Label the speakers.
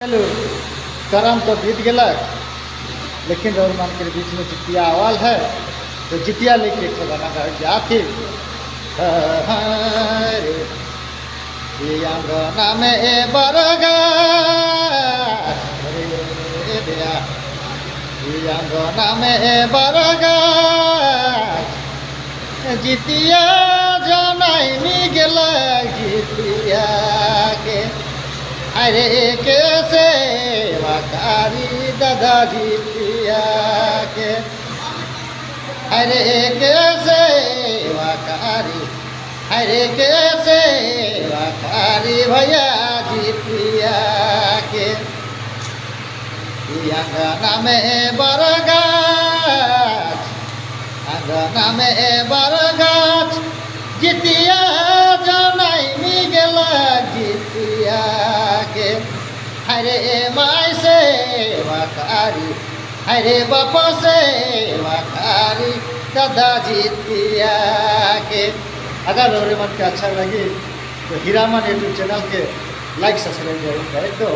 Speaker 1: चलो करम तो बीत गया, लेकिन रौरमान के बीच में जितिया अवाल है, तो जितिया लेके एक गाना गा जाते अंगना में बरगा अंगना में बरगा जितिया जनाई गेला जितिया के अरे कैसे वकारी दादा जितिया के अरे कैसे वकारी अरे कैसे वकारी भैया जितिया के अंगना में बरगाछ अंगना में बरगाछ जितिया जनाई गेला जितिया के हरे माई से वकारी हरे बापा से वकारी दादा जितिया के। अगर रौरमान के अच्छा लगी तो हीरामन यूट्यूब चैनल के लाइक सब्सक्राइब जरूर करें। तो